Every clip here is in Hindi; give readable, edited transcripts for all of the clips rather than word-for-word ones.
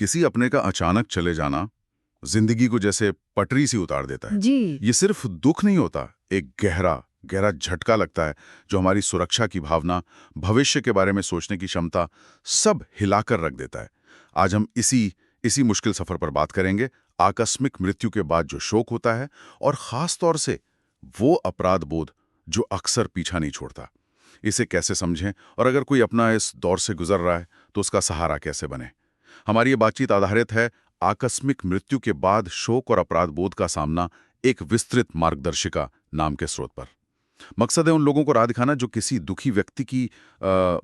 किसी अपने का अचानक चले जाना जिंदगी को जैसे पटरी सी उतार देता है। जी। ये सिर्फ दुख नहीं होता, एक गहरा गहरा झटका लगता है जो हमारी सुरक्षा की भावना, भविष्य के बारे में सोचने की क्षमता सब हिलाकर रख देता है। आज हम इसी मुश्किल सफर पर बात करेंगे, आकस्मिक मृत्यु के बाद जो शोक होता है और खास तौर से वो अपराध बोध जो अक्सर पीछा नहीं छोड़ता। इसे कैसे समझें और अगर कोई अपना इस दौर से गुजर रहा है तो उसका सहारा कैसे बने। हमारी ये बातचीत आधारित है आकस्मिक मृत्यु के बाद शोक और अपराध बोध का सामना, एक विस्तृत मार्गदर्शिका नाम के स्रोत पर। मकसद है उन लोगों को राह दिखाना जो किसी दुखी व्यक्ति की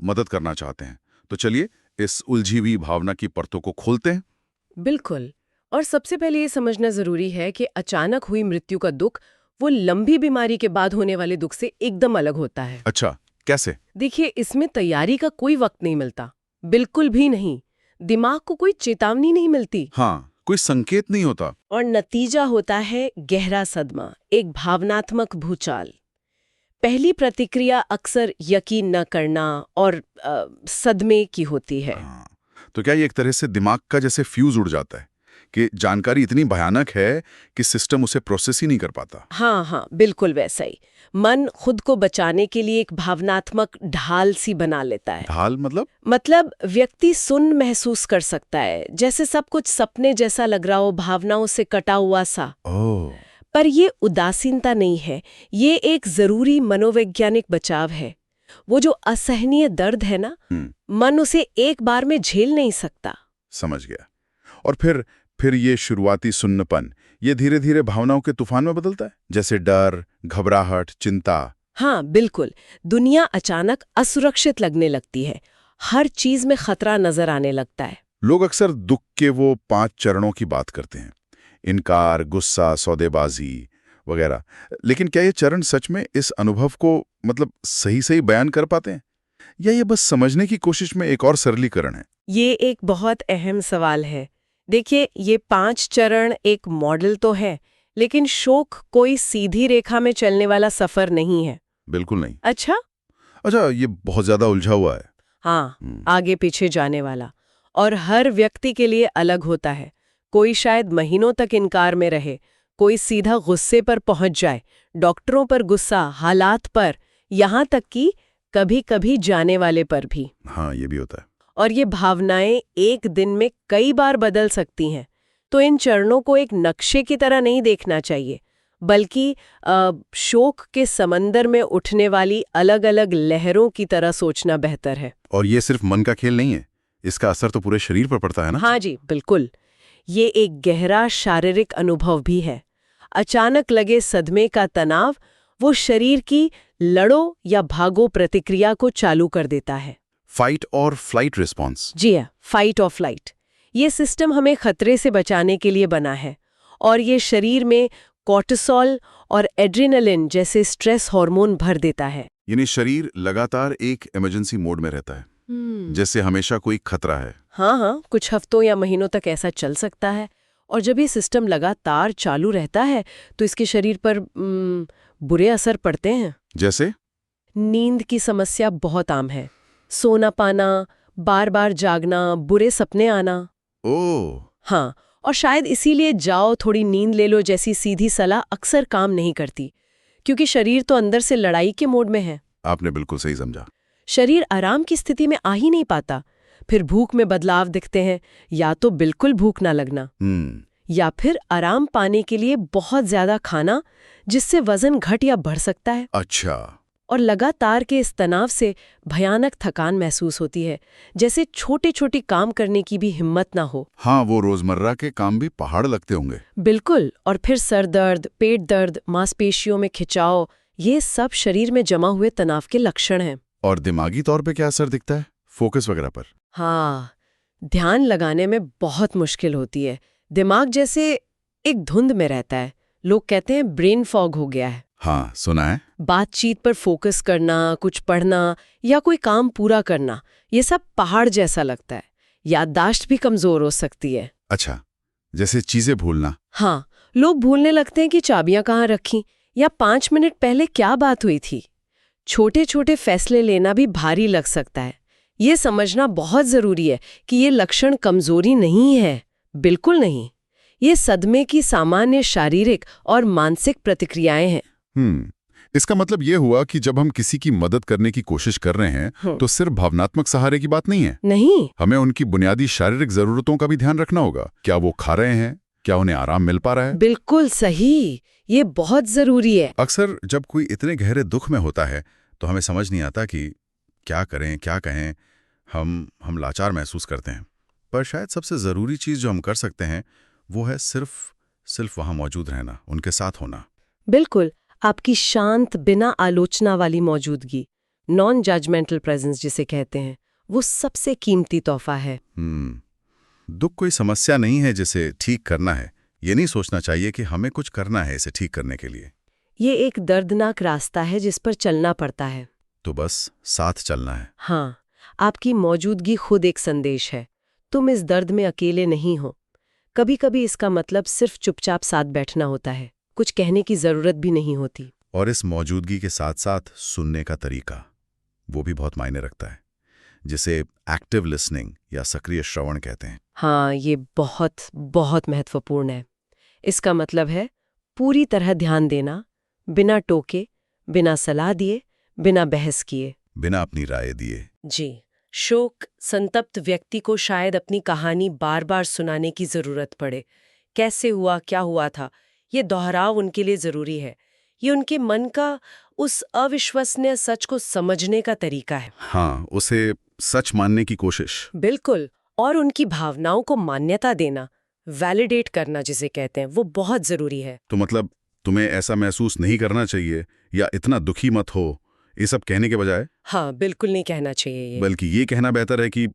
मदद करना चाहते हैं। तो चलिए इस उलझी हुई भावना की परतों को खोलते हैं। बिल्कुल। और सबसे पहले ये समझना जरूरी है कि अचानक हुई मृत्यु का दुख वो लंबी बीमारी के बाद होने वाले दुख से एकदम अलग होता है। अच्छा, कैसे? देखिए, इसमें तैयारी का कोई वक्त नहीं मिलता, बिल्कुल भी नहीं। दिमाग को कोई चेतावनी नहीं मिलती। हाँ, कोई संकेत नहीं होता। और नतीजा होता है गहरा सदमा, एक भावनात्मक भूचाल। पहली प्रतिक्रिया अक्सर यकीन न करना और सदमे की होती है। हाँ, तो क्या ये एक तरह से दिमाग का जैसे फ्यूज उड़ जाता है कि जानकारी इतनी भयानक है कि सिस्टम उसे प्रोसेस ही नहीं कर पाता? हाँ, बिल्कुल वैसा ही। मन खुद को बचाने के लिए एक भावनात्मक ढाल सी बना लेता है। ढाल मतलब व्यक्ति सुन्न महसूस कर सकता है, जैसे सब कुछ सपने जैसा लग रहा हो, भावनाओं से कटा हुआ सा। ओह। पर ये उदासीनता नहीं है, ये एक जरूरी मनोवैज्ञानिक बचाव है। वो जो असहनीय दर्द है ना, मन उसे एक बार में झेल नहीं सकता। समझ गया। और फिर ये शुरुआती सुन्नपन, ये धीरे धीरे भावनाओं के तूफान में बदलता है, जैसे डर, घबराहट, चिंता। हाँ, बिल्कुल। दुनिया अचानक असुरक्षित लगने लगती है, हर चीज में खतरा नजर आने लगता है। लोग अक्सर दुख के वो 5 चरणों की बात करते हैं, इनकार, गुस्सा, सौदेबाजी वगैरह। लेकिन क्या ये चरण सच में इस अनुभव को सही बयान कर पाते हैं, या ये बस समझने की कोशिश में एक और सरलीकरण है? ये एक बहुत अहम सवाल है। देखिए, ये 5 चरण एक मॉडल तो है, लेकिन शोक कोई सीधी रेखा में चलने वाला सफर नहीं है। बिल्कुल नहीं। अच्छा, ये बहुत ज्यादा उलझा हुआ है। हाँ, आगे पीछे जाने वाला, और हर व्यक्ति के लिए अलग होता है। कोई शायद महीनों तक इनकार में रहे, कोई सीधा गुस्से पर पहुंच जाए, डॉक्टरों पर गुस्सा, हालात पर, यहाँ तक कि कभी-कभी जाने वाले पर भी। हाँ, ये भी होता है। और ये भावनाएं एक दिन में कई बार बदल सकती हैं। तो इन चरणों को एक नक्शे की तरह नहीं देखना चाहिए, बल्कि शोक के समंदर में उठने वाली अलग-अलग लहरों की तरह सोचना बेहतर है। और ये सिर्फ मन का खेल नहीं है, इसका असर तो पूरे शरीर पर पड़ता है ना? हाँ जी, बिल्कुल। ये एक गहरा शारीरिक अनुभव भी है। अचानक लगे सदमे का तनाव वो शरीर की लड़ो या भागो प्रतिक्रिया को चालू कर देता है। फाइट और फ्लाइट रिस्पॉन्स। जी हाँ, फाइट और फ्लाइट। ये सिस्टम हमें खतरे से बचाने के लिए बना है, और ये शरीर में कोर्टिसोल और एड्रेनालिन जैसे स्ट्रेस हार्मोन भर देता है। यानी शरीर लगातार एक इमरजेंसी मोड में रहता है, जैसे हमेशा कोई खतरा है। हाँ, कुछ हफ्तों या महीनों तक ऐसा चल सकता है। और जब ये सिस्टम लगातार चालू रहता है तो इसके शरीर पर बुरे असर पड़ते हैं। जैसे? नींद की समस्या बहुत आम है। सोना पाना, बार बार जागना, बुरे सपने आना। ओह। हाँ, और शायद इसीलिए जाओ थोड़ी नींद ले लो जैसी सीधी सलाह अक्सर काम नहीं करती, क्योंकि शरीर तो अंदर से लड़ाई के मोड में है। आपने बिल्कुल सही समझा। शरीर आराम की स्थिति में आ ही नहीं पाता। फिर भूख में बदलाव दिखते हैं, या तो बिल्कुल भूख ना लगना, या फिर आराम पाने के लिए बहुत ज्यादा खाना, जिससे वजन घट या बढ़ सकता है। अच्छा। और लगातार के इस तनाव से भयानक थकान महसूस होती है, जैसे छोटे छोटे काम करने की भी हिम्मत ना हो। हाँ, वो रोजमर्रा के काम भी पहाड़ लगते होंगे। बिल्कुल। और फिर सर दर्द, पेट दर्द, मांसपेशियों में खिंचाव, ये सब शरीर में जमा हुए तनाव के लक्षण हैं। और दिमागी तौर पे क्या असर दिखता है, फोकस वगैरह पर? हाँ, ध्यान लगाने में बहुत मुश्किल होती है। दिमाग जैसे एक धुंध में रहता है। लोग कहते हैं ब्रेन फॉग हो गया है। हाँ, सुना है। बातचीत पर फोकस करना, कुछ पढ़ना या कोई काम पूरा करना, ये सब पहाड़ जैसा लगता है। याददाश्त भी कमजोर हो सकती है। अच्छा, जैसे चीजें भूलना। हाँ, लोग भूलने लगते हैं कि चाबियां कहाँ रखी या 5 मिनट पहले क्या बात हुई थी। छोटे छोटे फैसले लेना भी भारी लग सकता है, ये समझना बहुत जरूरी है कि ये लक्षण कमजोरी नहीं है, बिल्कुल नहीं। ये सदमे की सामान्य शारीरिक और मानसिक प्रतिक्रियाएं हैं। इसका मतलब ये हुआ कि जब हम किसी की मदद करने की कोशिश कर रहे हैं तो सिर्फ भावनात्मक सहारे की बात नहीं है। नहीं, हमें उनकी बुनियादी शारीरिक जरूरतों का भी ध्यान रखना होगा। क्या वो खा रहे हैं, क्या उन्हें आराम मिल पा रहा है। बिल्कुल सही, ये बहुत जरूरी है। अक्सर जब कोई इतने गहरे दुख में होता है तो हमें समझ नहीं आता कि क्या करें, क्या कहें। हम लाचार महसूस करते हैं, पर शायद सबसे ज़रूरी चीज़ जो हम कर सकते हैं वो है सिर्फ वहाँ मौजूद रहना, उनके साथ होना। बिल्कुल, आपकी शांत बिना आलोचना वाली मौजूदगी, नॉन जजमेंटल प्रेजेंस जिसे कहते हैं, वो सबसे कीमती तोहफा है। दुख कोई समस्या नहीं है जिसे ठीक करना है। ये नहीं सोचना चाहिए कि हमें कुछ करना है इसे ठीक करने के लिए। ये एक दर्दनाक रास्ता है जिस पर चलना पड़ता है। तो बस साथ चलना है। हाँ, आपकी मौजूदगी खुद एक संदेश है। तुम इस दर्द में अकेले नहीं हो। कभी-कभी इसका मतलब सिर्फ चुपचाप साथ बैठना होता है, कुछ कहने की जरूरत भी नहीं होती। और इस मौजूदगी के साथ साथ सुनने का तरीका, वो भी बहुत मायने रखता है, जिसे एक्टिव लिसनिंग या सक्रिय श्रवण कहते हैं। हाँ, ये बहुत बहुत महत्वपूर्ण है। इसका मतलब है पूरी तरह ध्यान देना, बिना टोके, बिना सलाह दिए, बिना बहस किए, बिना अपनी राय दिए। जी। शोक संतप्त व्यक्ति को शायद अपनी कहानी बार बार सुनाने की जरूरत पड़े। कैसे हुआ, क्या हुआ था, ये दोहराव उनके लिए जरूरी है। ये उनके मन का उस अविश्वसनीय सच को समझने का तरीका है। हाँ, उसे सच मानने की कोशिश। बिल्कुल, और उनकी भावनाओं को मान्यता देना, वैलिडेट करना जिसे कहते हैं, वो बहुत जरूरी है। तो मतलब तुम्हें ऐसा महसूस नहीं करना चाहिए या इतना दुखी मत हो, ये सब कहने के बजाय हाँ, बिल्कुल नहीं कहना चाहिए ये। बल्कि ये कहना बेहतर है कि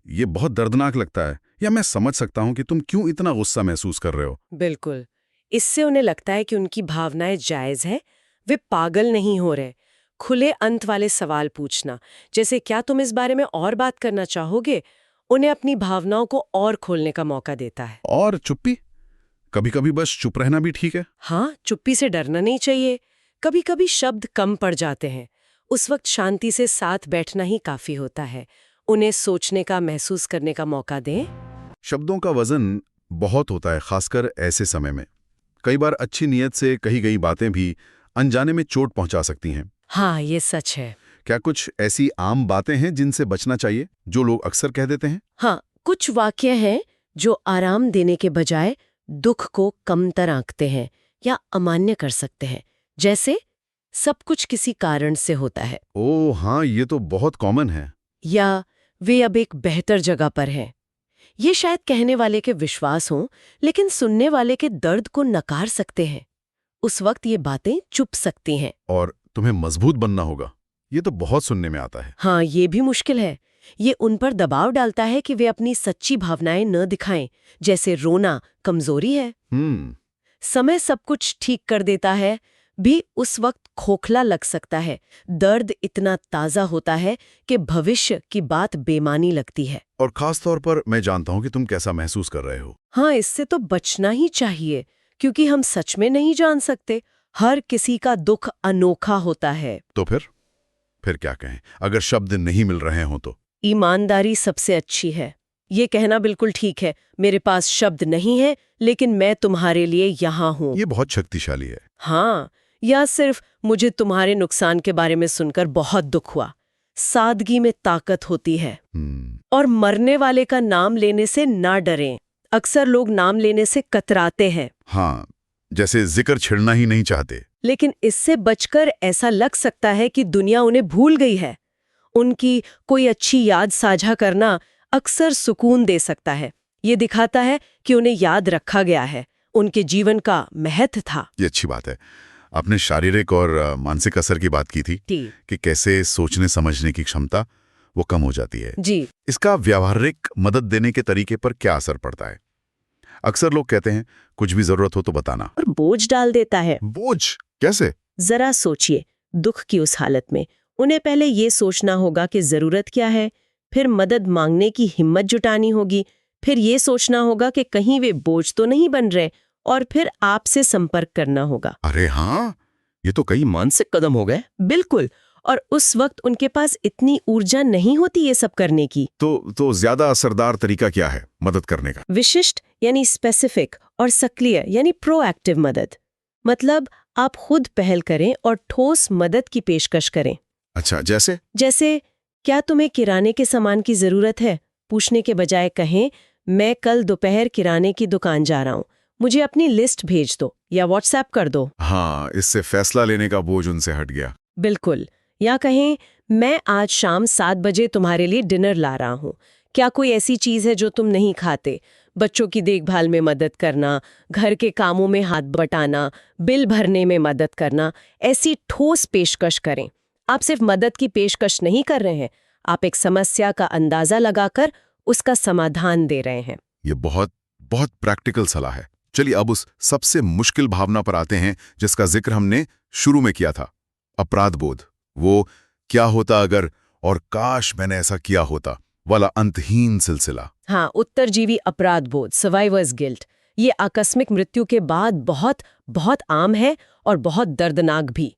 ये बहुत दर्दनाक लगता है, या मैं समझ सकता हूं कि तुम क्यों इतना गुस्सा महसूस कर रहे हो। बिल्कुल, इससे उन्हें लगता है कि उनकी भावनाएं जायज है, वे पागल नहीं हो रहे। खुले अंत वाले सवाल पूछना, जैसे क्या तुम इस बारे में और बात करना चाहोगे, उन्हें अपनी भावनाओं को और खोलने का मौका देता है। और चुप्पी, कभी कभी बस चुप रहना भी ठीक है। हाँ, चुप्पी से डरना नहीं चाहिए। कभी कभी शब्द कम पड़ जाते हैं, उस वक्त शांति से साथ बैठना ही काफी होता है। उन्हें सोचने का, महसूस करने का मौका दें। शब्दों का वजन बहुत होता है, खासकर ऐसे समय में। कई बार अच्छी नीयत से कही गई बातें भी अनजाने में चोट पहुंचा सकती हैं। हाँ, ये सच है। क्या कुछ ऐसी आम बातें हैं जिनसे बचना चाहिए, जो लोग अक्सर कह देते हैं? हाँ, कुछ वाक्य हैं जो आराम देने के बजाय दुख को कमतर आंकते हैं या अमान्य कर सकते हैं। जैसे, सब कुछ किसी कारण से होता है, ओह हाँ, ये तो बहुत कॉमन है। या वे अब एक बेहतर जगह पर हैं। ये शायद कहने वाले के विश्वास हों, लेकिन सुनने वाले के दर्द को नकार सकते हैं। उस वक्त ये बातें चुप सकती हैं। और तुम्हें मजबूत बनना होगा, ये तो बहुत सुनने में आता है। हाँ, ये भी मुश्किल है। ये उन पर दबाव डालता है कि वे अपनी सच्ची भावनाएं न दिखाएं, जैसे रोना कमजोरी है। समय सब कुछ ठीक कर देता है भी उस वक्त खोखला लग सकता है। दर्द इतना ताज़ा होता है कि भविष्य की बात बेमानी लगती है। और खास तौर पर मैं जानता हूं कि तुम कैसा महसूस कर रहे हो। हाँ, इससे तो बचना ही चाहिए, क्योंकि हम सच में नहीं जान सकते। हर किसी का दुख अनोखा होता है। तो फिर क्या कहें, अगर शब्द नहीं मिल रहे हों तो? ईमानदारी सबसे अच्छी है। ये कहना बिल्कुल ठीक है, मेरे पास शब्द नहीं है, लेकिन मैं तुम्हारे लिए यहाँ हूँ। ये बहुत शक्तिशाली है। हाँ, या सिर्फ मुझे तुम्हारे नुकसान के बारे में सुनकर बहुत दुख हुआ। सादगी में ताकत होती है। और मरने वाले का नाम लेने से ना डरें। अक्सर लोग नाम लेने से कतराते हैं। हाँ, जैसे जिक्र छिड़ना ही नहीं चाहते। लेकिन इससे बचकर ऐसा लग सकता है कि दुनिया उन्हें भूल गई है। उनकी कोई अच्छी याद साझा करना अक्सर सुकून दे सकता है। ये दिखाता है कि उन्हें याद रखा गया है, उनके जीवन का महत्व था। ये अच्छी बात है। आपने शारीरिक और मानसिक असर की बात की थी कि कैसे सोचने समझने की क्षमता वो कम हो जाती है। जी। इसका व्यावहारिक मदद देने के तरीके पर क्या असर पड़ता है? अक्सर लोग कहते हैं कुछ भी जरूरत हो तो बताना। और बोझ डाल देता है। बोझ कैसे? जरा सोचिए, दुख की उस हालत में उन्हें पहले ये सोचना होगा कि जरूरत क्या है, फिर मदद मांगने की हिम्मत जुटानी होगी, फिर ये सोचना होगा कि कहीं वे बोझ तो नहीं बन रहे, और फिर आपसे संपर्क करना होगा। अरे हाँ, ये तो कई मानसिक कदम हो गए। बिल्कुल, और उस वक्त उनके पास इतनी ऊर्जा नहीं होती ये सब करने की। तो ज्यादा असरदार तरीका क्या है मदद करने का? विशिष्ट यानी स्पेसिफिक और सक्रिय यानी प्रोएक्टिव मदद। मतलब आप खुद पहल करें और ठोस मदद की पेशकश करें। अच्छा, जैसे क्या तुम्हें किराने के सामान की जरूरत है पूछने के बजाय कहें, मैं कल दोपहर किराने की दुकान जा रहा हूं, मुझे अपनी लिस्ट भेज दो या व्हाट्सएप कर दो। हाँ, इससे फैसला लेने का बोझ उनसे हट गया। बिल्कुल। या कहें, मैं आज शाम 7 बजे तुम्हारे लिए डिनर ला रहा हूं, क्या कोई ऐसी चीज है जो तुम नहीं खाते? बच्चों की देखभाल में मदद करना, घर के कामों में हाथ बटाना, बिल भरने में मदद करना, ऐसी ठोस पेशकश करें। आप सिर्फ मदद की पेशकश नहीं कर रहे हैं, आप एक समस्या का अंदाजा लगाकर उसका समाधान दे रहे हैं। ये बहुत बहुत प्रैक्टिकल सलाह है। चलिए अब उस सबसे मुश्किल भावना पर आते हैं जिसका जिक्र हमने शुरू में किया था, अपराध बोध। वो क्या होता अगर और काश मैंने ऐसा किया होता वाला अंतहीन सिलसिला। हाँ, उत्तरजीवी अपराध बोध, सर्वाइवर्स गिल्ट, ये आकस्मिक मृत्यु के बाद बहुत बहुत आम है और बहुत दर्दनाक भी।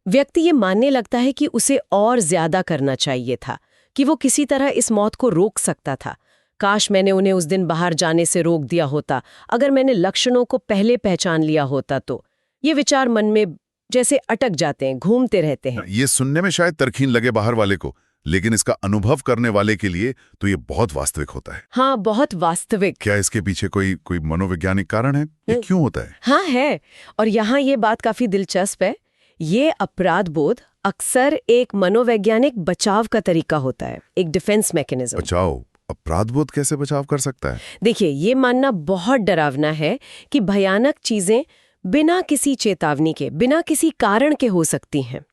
व्यक्ति ये मानने लगता है कि उसे और ज्यादा करना चाहिए था, कि वो किसी तरह इस मौत को रोक सकता था। काश मैंने उन्हें उस दिन बाहर जाने से रोक दिया होता, अगर मैंने लक्षणों को पहले पहचान लिया होता तो। ये विचार मन में जैसे अटक जाते हैं, घूमते रहते हैं। ये सुनने में शायद तरकीन लगे बाहर वाले को, लेकिन इसका अनुभव करने वाले के लिए तो ये बहुत वास्तविक होता है। हाँ, बहुत वास्तविक। क्या इसके पीछे कोई मनोवैज्ञानिक कारण है? ये क्यों होता है? हाँ है, और यहाँ ये बात काफी दिलचस्प है। ये अपराध बोध अक्सर एक मनोवैज्ञानिक बचाव का तरीका होता है, एक डिफेंस मैकेनिज्म। बचाव? अपराध बोध कैसे बचाव कर सकता है? देखिए, ये मानना बहुत डरावना है कि भयानक चीजें बिना किसी चेतावनी के, बिना किसी कारण के हो सकती हैं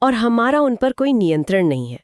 और हमारा उन पर कोई नियंत्रण नहीं है।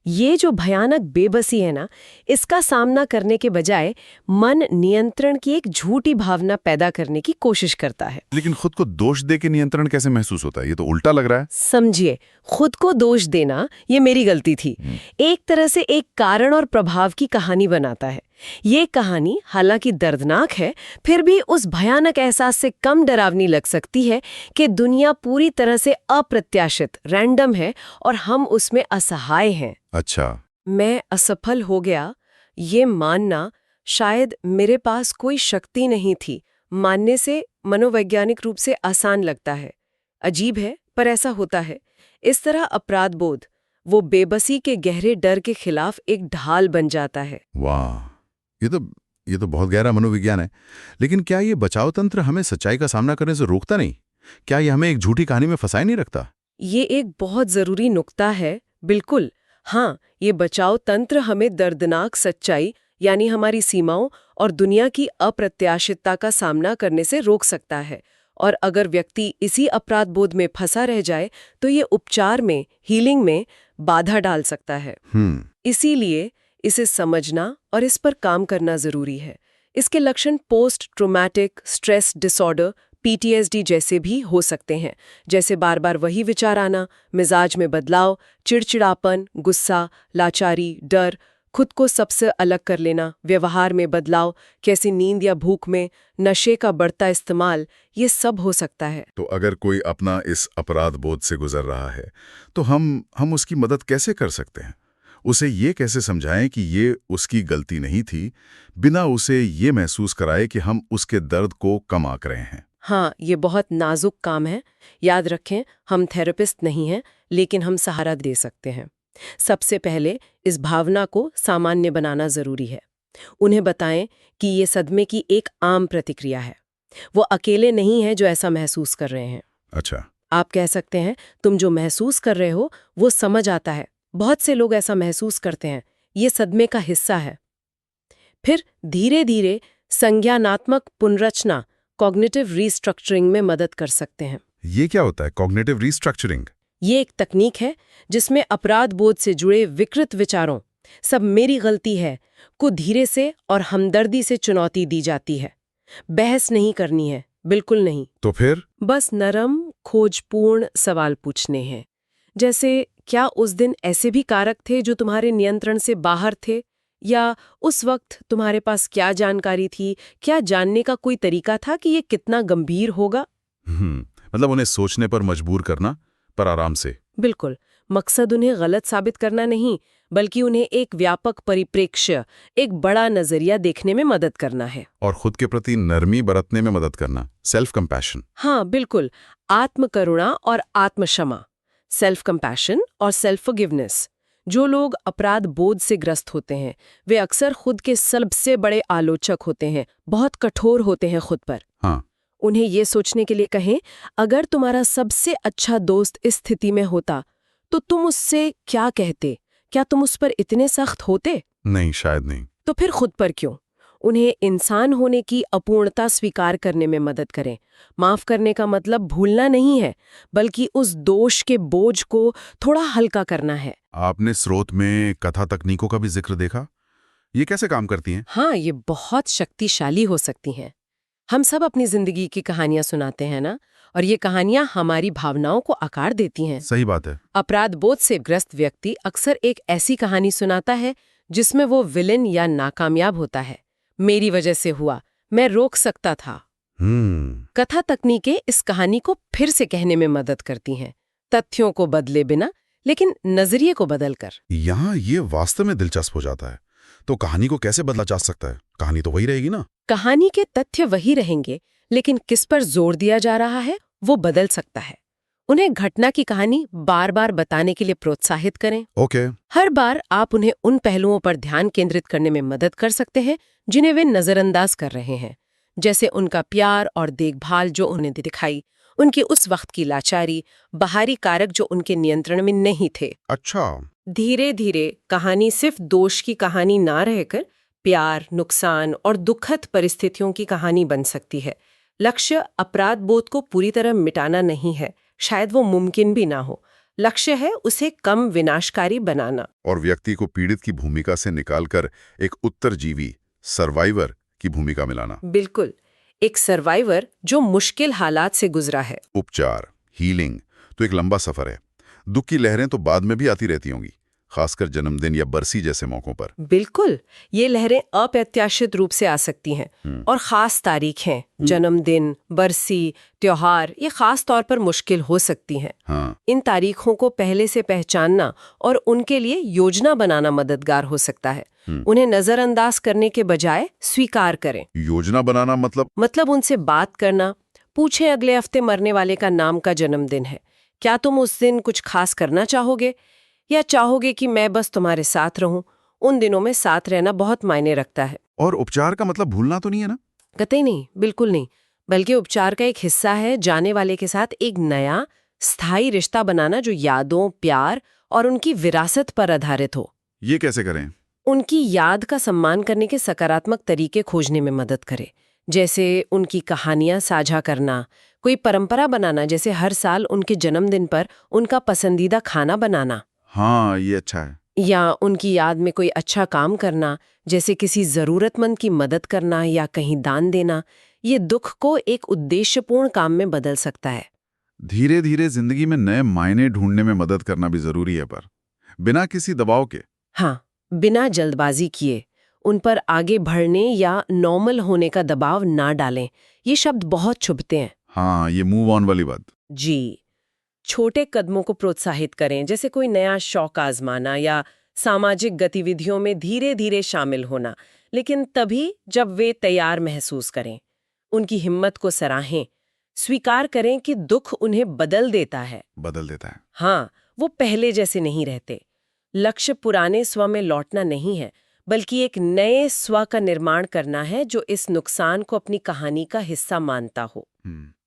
ये जो भयानक बेबसी है ना, इसका सामना करने के बजाय मन नियंत्रण की एक झूठी भावना पैदा करने की कोशिश करता है। लेकिन खुद को दोष दे के नियंत्रण कैसे महसूस होता है? ये तो उल्टा लग रहा है। समझिए, खुद को दोष देना, ये मेरी गलती थी, एक तरह से एक कारण और प्रभाव की कहानी बनाता है। ये कहानी हालांकि दर्दनाक है, फिर भी उस भयानक एहसास से कम डरावनी लग सकती है कि दुनिया पूरी तरह से अप्रत्याशित, रैंडम है और हम उसमें असहाय हैं। अच्छा, मैं असफल हो गया, ये मानना शायद मेरे पास कोई शक्ति नहीं थी, मानने से मनोवैज्ञानिक रूप से आसान लगता है। अजीब है, पर ऐसा होता है। इस तरह अपराध बोध वो बेबसी के गहरे डर के खिलाफ एक ढाल बन जाता है। वाह, ये तो बहुत गहरा मनोविज्ञान है। लेकिन क्या ये बचाव तंत्र हमें सच्चाई का सामना करने से रोकता नहीं? क्या ये हमें एक झूठी कहानी में फंसाए नहीं रखता? ये एक बहुत जरूरी नुक्ता है। बिल्कुल हाँ, ये बचाव तंत्र हमें दर्दनाक सच्चाई यानी हमारी सीमाओं और दुनिया की अप्रत्याशितता का सामना करने से रोक सकता है। और अगर व्यक्ति इसी अपराध बोध में फंसा रह जाए तो ये उपचार में, हीलिंग में बाधा डाल सकता है। इसीलिए इसे समझना और इस पर काम करना जरूरी है। इसके लक्षण post traumatic stress disorder, PTSD जैसे भी हो सकते हैं, जैसे बार बार वही विचार आना, मिजाज में बदलाव, चिड़चिड़ापन, गुस्सा, लाचारी, डर, खुद को सबसे अलग कर लेना, व्यवहार में बदलाव, कैसी नींद या भूख में, नशे का बढ़ता इस्तेमाल, ये सब हो सकता है। तो अगर कोई अपना इस अपराध बोध से गुजर रहा है तो हम उसकी मदद कैसे कर सकते हैं? उसे ये कैसे समझाएं कि ये उसकी गलती नहीं थी, बिना उसे ये महसूस कराए कि हम उसके दर्द को कम आंक रहे हैं? हाँ, ये बहुत नाजुक काम है। याद रखें, हम थेरेपिस्ट नहीं हैं, लेकिन हम सहारा दे सकते हैं। सबसे पहले इस भावना को सामान्य बनाना जरूरी है। उन्हें बताएं कि ये सदमे की एक आम प्रतिक्रिया है। वो अकेले नहीं है जो ऐसा महसूस कर रहे हैं। अच्छा, आप कह सकते हैं, तुम जो महसूस कर रहे हो वो समझ आता है, बहुत से लोग ऐसा महसूस करते हैं, ये सदमे का हिस्सा है। फिर धीरे धीरे संज्ञानात्मक पुनर्रचना, कॉग्निटिव रीस्ट्रक्चरिंग में मदद कर सकते हैं। ये क्या होता है कॉग्निटिव रीस्ट्रक्चरिंग? ये एक तकनीक है जिसमें अपराध बोध से जुड़े विकृत विचारों, सब मेरी गलती है, को धीरे से और हमदर्दी से चुनौती दी जाती है। बहस नहीं करनी है, बिल्कुल नहीं। तो फिर बस नरम, खोजपूर्ण सवाल पूछने हैं, जैसे क्या उस दिन ऐसे भी कारक थे जो तुम्हारे नियंत्रण से बाहर थे, या उस वक्त तुम्हारे पास क्या जानकारी थी, क्या जानने का कोई तरीका था कि ये कितना गंभीर होगा। मतलब उन्हें सोचने पर मजबूर करना, पर आराम से। बिल्कुल, मकसद उन्हें गलत साबित करना नहीं, बल्कि उन्हें एक व्यापक परिप्रेक्ष्य, एक बड़ा नजरिया देखने में मदद करना है। और खुद के प्रति नरमी बरतने में मदद करना, सेल्फ कंपैशन। हाँ, बिल्कुल। आत्मकरुणा और आत्मक्षमा, सेल्फ कंपैशन और सेल्फ फॉरगिवनेस। जो लोग अपराध बोध से ग्रस्त होते हैं, वे अक्सर खुद के सबसे बड़े आलोचक होते हैं, बहुत कठोर होते हैं खुद पर। हाँ, उन्हें ये सोचने के लिए कहें, अगर तुम्हारा सबसे अच्छा दोस्त इस स्थिति में होता तो तुम उससे क्या कहते? क्या तुम उस पर इतने सख्त होते? नहीं, शायद नहीं। तो फिर खुद पर क्यों? उन्हें इंसान होने की अपूर्णता स्वीकार करने में मदद करें। माफ करने का मतलब भूलना नहीं है, बल्कि उस दोष के बोझ को थोड़ा हल्का करना है। आपने स्रोत में कथा तकनीकों का भी जिक्र देखा? ये कैसे काम करती हैं? हाँ, ये बहुत शक्तिशाली हो सकती हैं। हम सब अपनी जिंदगी की कहानियां सुनाते हैं ना, और ये कहानियां हमारी भावनाओं को आकार देती हैं। सही बात है। अपराध बोध से ग्रस्त व्यक्ति अक्सर एक ऐसी कहानी सुनाता है जिसमें वो विलेन या नाकामयाब होता है। मेरी वजह से हुआ, मैं रोक सकता था। कथा तकनीकें इस कहानी को फिर से कहने में मदद करती हैं, तथ्यों को बदले बिना, लेकिन नजरिए को बदलकर। यहाँ ये वास्तव में दिलचस्प हो जाता है। तो कहानी को कैसे बदला जा सकता है? कहानी तो वही रहेगी ना? कहानी के तथ्य वही रहेंगे, लेकिन किस पर जोर दिया जा रहा है वो बदल सकता है। उन्हें घटना की कहानी बार बार बताने के लिए प्रोत्साहित करें। ओके। हर बार आप उन्हें उन पहलुओं पर ध्यान केंद्रित करने में मदद कर सकते हैं जिन्हें वे नजरअंदाज कर रहे हैं, जैसे उनका प्यार और देखभाल जो उन्हें दिखाई, उनकी उस वक्त की लाचारी, बाहरी कारक जो उनके नियंत्रण में नहीं थे। अच्छा। धीरे धीरे कहानी सिर्फ दोष की कहानी ना रहकर प्यार, नुकसान और दुखद परिस्थितियों की कहानी बन सकती है। लक्ष्य अपराध बोध को पूरी तरह मिटाना नहीं है, शायद वो मुमकिन भी ना हो। लक्ष्य है उसे कम विनाशकारी बनाना और व्यक्ति को पीड़ित की भूमिका से निकालकर एक उत्तरजीवी, सर्वाइवर की भूमिका में लाना। बिल्कुल, एक सर्वाइवर जो मुश्किल हालात से गुजरा है। उपचार, हीलिंग तो एक लंबा सफर है। दुख की लहरें तो बाद में भी आती रहती होंगी, खासकर जन्मदिन या बरसी जैसे मौकों पर। बिल्कुल, ये लहरें अप्रत्याशित रूप से आ सकती हैं और खास तारीखें, जन्मदिन, बरसी, त्योहार, ये खास तौर पर मुश्किल हो सकती हैं। हाँ। इन तारीखों को पहले से पहचानना और उनके लिए योजना बनाना मददगार हो सकता है। उन्हें नजरअंदाज करने के बजाय स्वीकार करें। योजना बनाना मतलब उनसे बात करना। पूछें, अगले हफ्ते मरने वाले का नाम का जन्मदिन है, क्या तुम उस दिन कुछ खास करना चाहोगे, या चाहोगे कि मैं बस तुम्हारे साथ रहूं? उन दिनों में साथ रहना बहुत मायने रखता है। और उपचार का मतलब भूलना तो नहीं है ना? कतई नहीं, बिल्कुल नहीं। बल्कि उपचार का एक हिस्सा है जाने वाले के साथ एक नया स्थायी रिश्ता बनाना जो यादों, प्यार और उनकी विरासत पर आधारित हो। ये कैसे करें? उनकी याद का सम्मान करने के सकारात्मक तरीके खोजने में मदद करे, जैसे उनकी कहानियां साझा करना, कोई परंपरा बनाना, जैसे हर साल उनके जन्मदिन पर उनका पसंदीदा खाना बनाना। हाँ, ये अच्छा है। या उनकी याद में कोई अच्छा काम करना, जैसे किसी जरूरतमंद की मदद करना या कहीं दान देना। ये दुख को एक उद्देश्यपूर्ण काम में बदल सकता है। धीरे धीरे जिंदगी में नए मायने ढूंढने में मदद करना भी जरूरी है, पर बिना किसी दबाव के। हाँ, बिना जल्दबाजी किए उन पर आगे बढ़ने या नॉर्मल होने का दबाव ना डालें। ये शब्द बहुत चुभते हैं। हाँ, ये मूव ऑन वाली बात। जी, छोटे कदमों को प्रोत्साहित करें, जैसे कोई नया शौक आजमाना या सामाजिक गतिविधियों में धीरे धीरे शामिल होना, लेकिन तभी जब वे तैयार महसूस करें। उनकी हिम्मत को सराहें, स्वीकार करें कि दुख उन्हें बदल देता है। हाँ, वो पहले जैसे नहीं रहते। लक्ष्य पुराने स्व में लौटना नहीं है, बल्कि एक नए स्व का निर्माण करना है जो इस नुकसान को अपनी कहानी का हिस्सा मानता हो।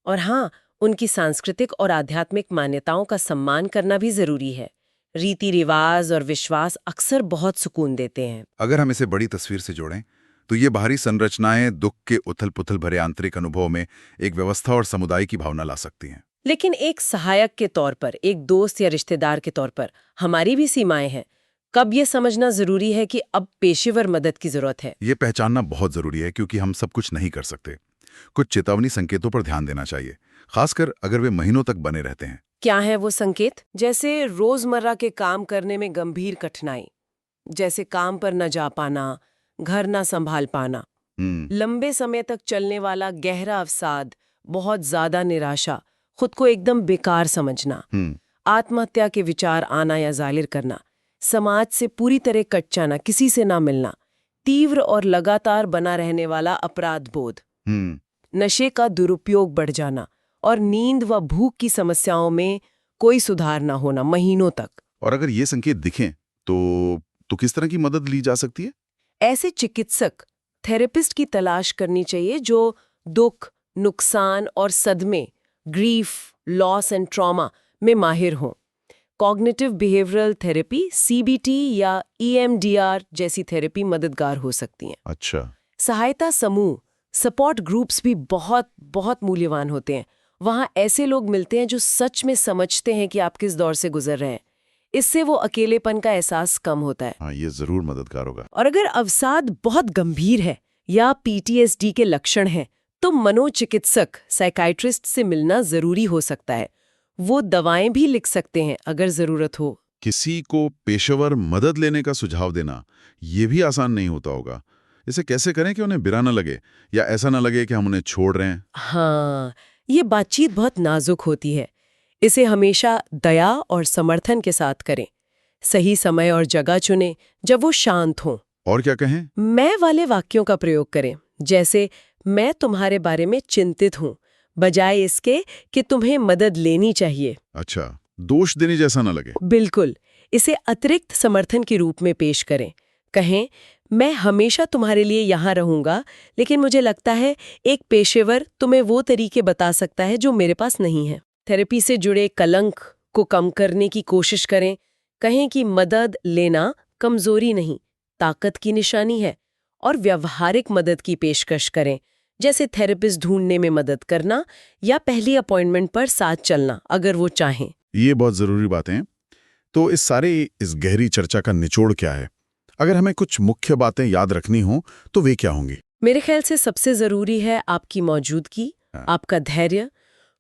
और हाँ, उनकी सांस्कृतिक और आध्यात्मिक मान्यताओं का सम्मान करना भी जरूरी है। रीति रिवाज और विश्वास अक्सर बहुत सुकून देते हैं। अगर हम इसे बड़ी तस्वीर से जोड़ें तो ये बाहरी संरचनाएं दुख के उथल पुथल भरे आंतरिक अनुभव में एक व्यवस्था और समुदाय की भावना ला सकती हैं। लेकिन एक सहायक के तौर पर, एक दोस्त या रिश्तेदार के तौर पर हमारी भी सीमाएं हैं। कब ये समझना जरूरी है कि अब पेशेवर मदद की जरूरत है? ये पहचानना बहुत जरूरी है, क्योंकि हम सब कुछ नहीं कर सकते। कुछ चेतावनी संकेतों पर ध्यान देना चाहिए, खासकर अगर वे महीनों तक बने रहते हैं। क्या है वो संकेत? जैसे रोजमर्रा के काम करने में गंभीर कठिनाई, जैसे काम पर न जा पाना, घर न संभाल पाना, लंबे समय तक चलने वाला गहरा अवसाद, बहुत ज्यादा निराशा, खुद को एकदम बेकार समझना। आत्महत्या के विचार आना या जाहिर करना, समाज से पूरी तरह कट जाना, किसी से ना मिलना, तीव्र और लगातार बना रहने वाला अपराध बोध, नशे का दुरुपयोग बढ़ जाना और नींद व भूख की समस्याओं में कोई सुधार ना होना महीनों तक। और अगर ये संकेत दिखें तो किस तरह की मदद ली जा सकती है? ऐसे चिकित्सक, थेरेपिस्ट की तलाश करनी चाहिए जो दुख, नुकसान और सदमे, ग्रीफ, लॉस एंड ट्रॉमा में माहिर हों। कॉग्निटिव बिहेवियरल थेरेपी, CBT या EMDR जैसी थेरेपी मददगार हो सकती हैं। अच्छा। सहायता समूह, सपोर्ट ग्रुप्स भी बहुत बहुत मूल्यवान होते हैं। वहाँ ऐसे लोग मिलते हैं जो सच में समझते हैं कि आप किस दौर से गुजर रहे हैं। इससे वो अकेलेपन का एहसास कम होता है। हाँ, ये जरूर मददगार होगा। और अगर अवसाद बहुत गंभीर है या PTSD के लक्षण हैं, तो मनोचिकित्सक, साइकाइट्रिस्ट से मिलना जरूरी हो सकता है। वो दवाएं भी लिख सकते हैं अगर जरूरत हो। किसी को पेशेवर मदद लेने का सुझाव देना ये भी आसान नहीं होता होगा। इसे कैसे करें कि उन्हें बुरा न लगे या ऐसा न लगे कि हम उन्हें छोड़ रहे हैं? हाँ, ये बातचीत बहुत नाजुक होती है। इसे हमेशा दया और समर्थन के साथ करें। सही समय और जगह चुनें जब वो शांत हों। और क्या कहें? मैं वाले वाक्यों का प्रयोग करें, जैसे मैं तुम्हारे बारे में चिंतित हूँ, बजाय इसके कि तुम्हें मदद लेनी चाहिए। अच्छा, दोष देने जैसा न लगे। बिल्कुल, इसे अतिरिक्त समर्थन के रूप में पेश करें। कहें, मैं हमेशा तुम्हारे लिए यहाँ रहूंगा, लेकिन मुझे लगता है एक पेशेवर तुम्हें वो तरीके बता सकता है जो मेरे पास नहीं है। थेरेपी से जुड़े कलंक को कम करने की कोशिश करें। कहें कि मदद लेना कमजोरी नहीं, ताकत की निशानी है। और व्यावहारिक मदद की पेशकश करें, जैसे थेरेपिस्ट ढूंढने में मदद करना या पहली अपॉइंटमेंट पर साथ चलना अगर वो चाहें। ये बहुत जरूरी बातें हैं। तो इस गहरी चर्चा का निचोड़ क्या है? अगर हमें कुछ मुख्य बातें याद रखनी हो तो वे क्या होंगी? मेरे ख्याल से सबसे जरूरी है आपकी मौजूदगी, आपका धैर्य,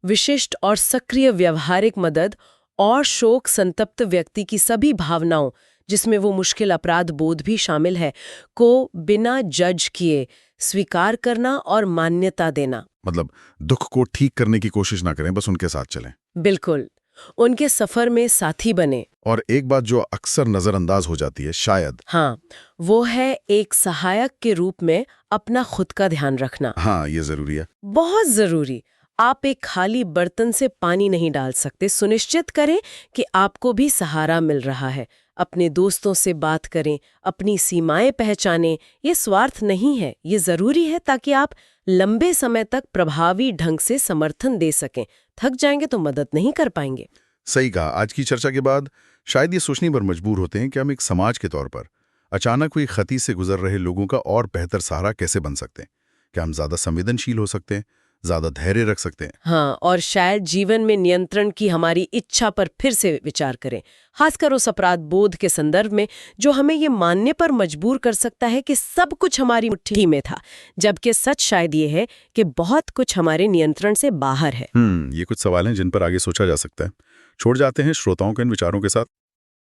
विशिष्ट और सक्रिय व्यावहारिक मदद और शोक संतप्त व्यक्ति की सभी भावनाओं, जिसमें वो मुश्किल अपराध बोध भी शामिल है, को बिना जज किए स्वीकार करना और मान्यता देना। मतलब दुख को ठीक करने की कोशिश ना करें, बस उनके साथ चलें। बिल्कुल, उनके सफर में साथी बने। और एक बात जो अक्सर नजरअंदाज हो जाती है शायद, हाँ, वो है एक सहायक के रूप में अपना खुद का ध्यान रखना। हाँ, ये जरूरी है। बहुत जरूरी। आप एक खाली बर्तन से पानी नहीं डाल सकते। सुनिश्चित करें कि आपको भी सहारा मिल रहा है। अपने दोस्तों से बात करें, अपनी सीमाएं पहचानें। ये स्वार्थ नहीं है, ये जरूरी है ताकि आप लंबे समय तक प्रभावी ढंग से समर्थन दे सकें। थक जाएंगे तो मदद नहीं कर पाएंगे। सही कहा। आज की चर्चा के बाद शायद ये सोचने पर मजबूर होते हैं कि हम एक समाज के तौर पर अचानक हुई क्षति से गुजर रहे लोगों का और बेहतर सहारा कैसे बन सकते हैं। क्या हम ज्यादा संवेदनशील हो सकते हैं, ज्यादा धैर्य रख सकते हैं? हाँ, और शायद जीवन में नियंत्रण की हमारी इच्छा पर फिर से विचार करें, खासकर उस अपराध बोध के संदर्भ में जो हमें ये मानने पर मजबूर कर सकता है कि सब कुछ हमारी मुट्ठी में था, जबकि सच शायद ये है कि बहुत कुछ हमारे नियंत्रण से बाहर है। ये कुछ सवाल हैं जिन पर आगे सोचा जा सकता है। छोड़ जाते हैं श्रोताओं के इन विचारों के साथ।